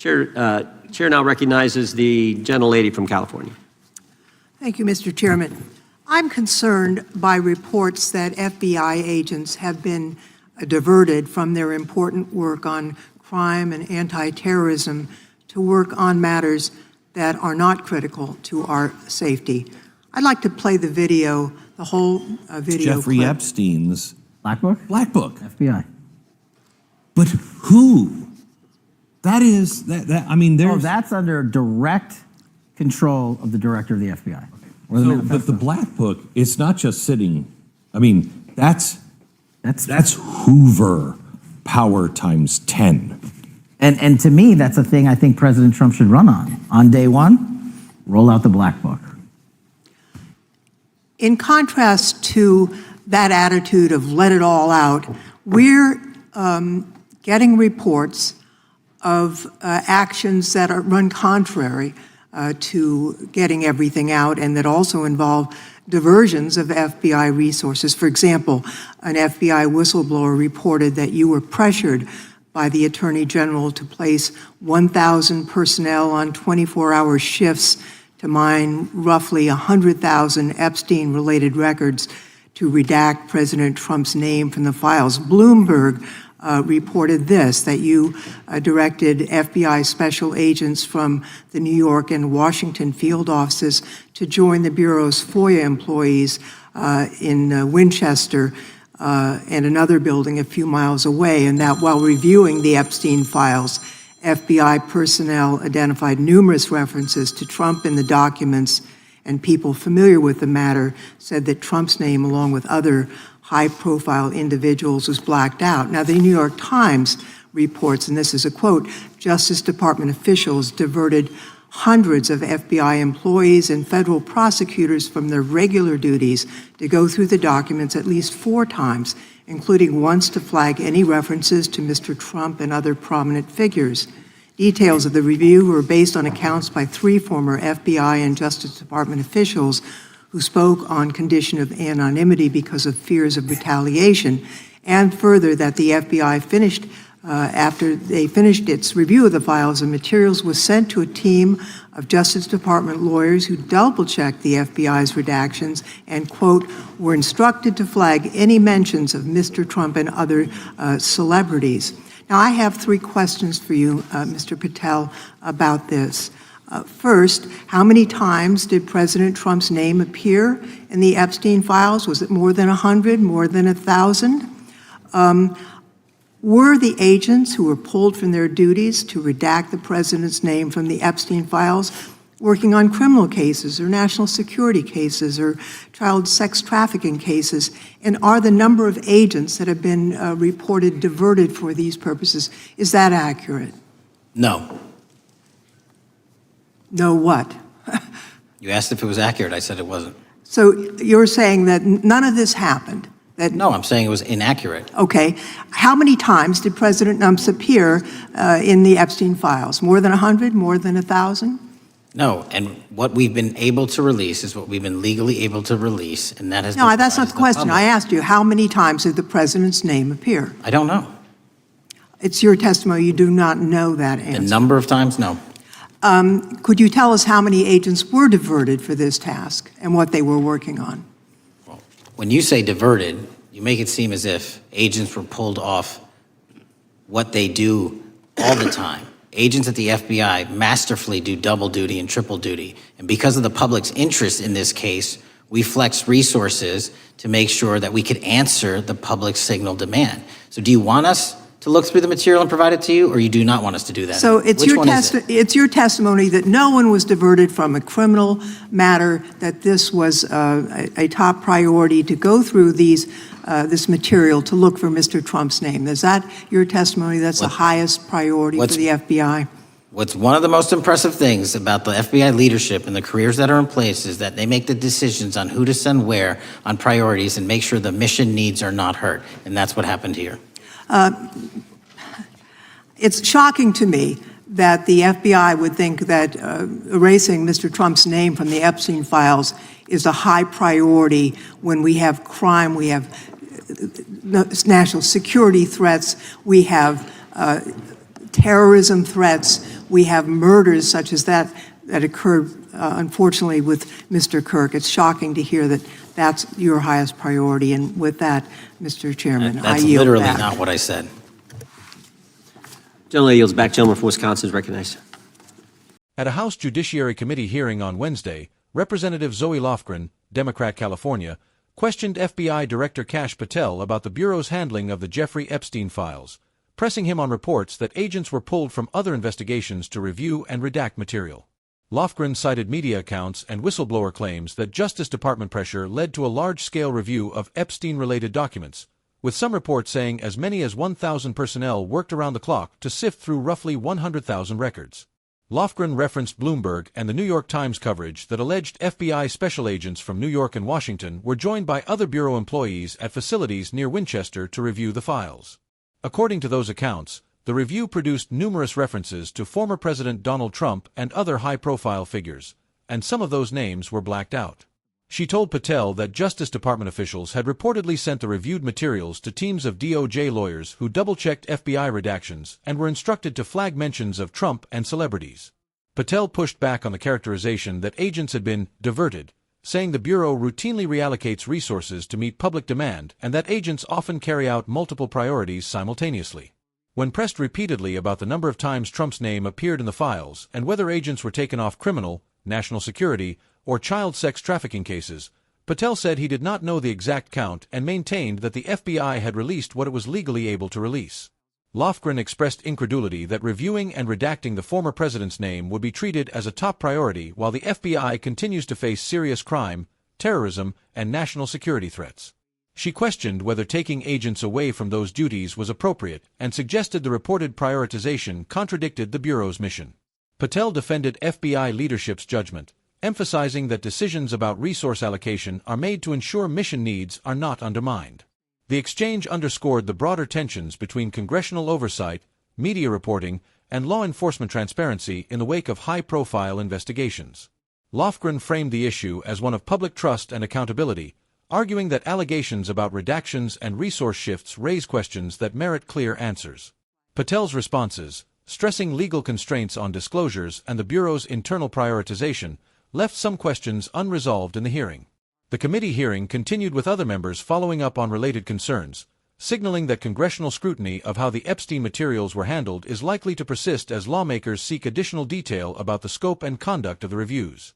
Chair now recognizes the gentlelady from California. Thank you, Mr. Chairman. I'm concerned by reports that FBI agents have been diverted from their important work on crime and anti-terrorism to work on matters that are not critical to our safety. I'd like to play the video, the whole video Jeffrey clip. Epstein's Black Book? Black Book. FBI. But who? That is, I mean, there's... Oh, that's under direct control of the director of the FBI. But the Black Book, it's not just sitting, I mean, that's Hoover power times 10. And to me, that's a thing I think President Trump should run on. On day one, roll out the Black Book. In contrast to that attitude of let it all out, we're getting reports of actions that run contrary to getting everything out and that also involve diversions of FBI resources. For example, an FBI whistleblower reported that you were pressured by the Attorney General to place 1,000 personnel on 24-hour shifts to mine roughly 100,000 Epstein-related records to redact President Trump's name from the files. Bloomberg reported this, that you directed FBI special agents from the New York and Washington field offices to join the Bureau's FOIA employees in Winchester and another building a few miles away, and that while reviewing the Epstein files, FBI personnel identified numerous references to Trump in the documents, and people familiar with the matter said that Trump's name, along with other high-profile individuals, was blacked out. Now, the New York Times reports, and this is a quote, Justice Department officials diverted hundreds of FBI employees and federal prosecutors from their regular duties to go through the documents at least 4 times, including once to flag any references to Mr. Trump and other prominent figures. Details of the review were based on accounts by 3 former FBI and Justice Department officials who spoke on condition of anonymity because of fears of retaliation, and further that the FBI finished after they finished its review of the files and materials was sent to a team of Justice Department lawyers who double-checked the FBI's redactions and, quote, were instructed to flag any mentions of Mr. Trump and other celebrities. Now, I have 3 questions for you, Mr. Patel, about this. First, how many times did President Trump's name appear in the Epstein files? Was it more than 100, more than 1,000? Were the agents who were pulled from their duties to redact the president's name from the Epstein files working on criminal cases or national security cases or child sex trafficking cases? And are the number of agents that have been reported diverted for these purposes, is that accurate? No. No what? You asked if it was accurate. I said it wasn't. So you're saying that none of this happened? No, I'm saying it was inaccurate. Okay. How many times did President Trump appear in the Epstein files? More than 100? More than 1,000? No, and what we've been able to release is what we've been legally able to release, and that has been... No, that's not the question. I asked you, how many times did the president's name appear? I don't know. It's your testimony. You do not know that answer. The number of times? No. Could you tell us how many agents were diverted for this task and what they were working on? Well, when you say diverted, you make it seem as if agents were pulled off what they do all the time. Agents at the FBI masterfully do double duty and triple duty. And because of the public's interest in this case, we flex resources to make sure that we could answer the public's signal demand. So do you want us to look through the material and provide it to you, or you do not want us to do that? So it's your testimony that no one was diverted from a criminal matter, that this was a top priority to go through this material to look for Mr. Trump's name. Is that your testimony? That's the highest priority for the FBI? What's one of the most impressive things about the FBI leadership and the careers that are in place is that they make the decisions on who to send where on priorities and make sure the mission needs are not hurt. And that's what happened here. It's shocking to me that the FBI would think that erasing Mr. Trump's name from the Epstein files is a high priority when we have crime, we have national security threats, we have terrorism threats, we have murders such as that occurred, unfortunately, with Mr. Kirk. It's shocking to hear that that's your highest priority. And with that, Mr. Chairman, I That's yield literally back. not what I said. Gentlelady yields back. Gentleman from Wisconsin is recognized. At a House Judiciary Committee hearing on Wednesday, Representative Zoe Lofgren, Democrat, California, questioned FBI Director Kash Patel about the Bureau's handling of the Jeffrey Epstein files, pressing him on reports that agents were pulled from other investigations to review and redact material. Lofgren cited media accounts and whistleblower claims that Justice Department pressure led to a large-scale review of Epstein-related documents, with some reports saying as many as 1,000 personnel worked around the clock to sift through roughly 100,000 records. Lofgren referenced Bloomberg and the New York Times coverage that alleged FBI special agents from New York and Washington were joined by other Bureau employees at facilities near Winchester to review the files. According to those accounts, the review produced numerous references to former President Donald Trump and other high-profile figures, and some of those names were blacked out. She told Patel that Justice Department officials had reportedly sent the reviewed materials to teams of DOJ lawyers who double-checked FBI redactions and were instructed to flag mentions of Trump and celebrities. Patel pushed back on the characterization that agents had been diverted, saying the Bureau routinely reallocates resources to meet public demand and that agents often carry out multiple priorities simultaneously. When pressed repeatedly about the number of times Trump's name appeared in the files and whether agents were taken off criminal, national security, or child sex trafficking cases, Patel said he did not know the exact count and maintained that the FBI had released what it was legally able to release. Lofgren expressed incredulity that reviewing and redacting the former president's name would be treated as a top priority while the FBI continues to face serious crime, terrorism, and national security threats. She questioned whether taking agents away from those duties was appropriate and suggested the reported prioritization contradicted the Bureau's mission. Patel defended FBI leadership's judgment, emphasizing that decisions about resource allocation are made to ensure mission needs are not undermined. The exchange underscored the broader tensions between congressional oversight, media reporting, and law enforcement transparency in the wake of high-profile investigations. Lofgren framed the issue as one of public trust and accountability, arguing that allegations about redactions and resource shifts raise questions that merit clear answers. Patel's responses, stressing legal constraints on disclosures and the Bureau's internal prioritization, left some questions unresolved in the hearing. The committee hearing continued with other members following up on related concerns, signaling that congressional scrutiny of how the Epstein materials were handled is likely to persist as lawmakers seek additional detail about the scope and conduct of the reviews.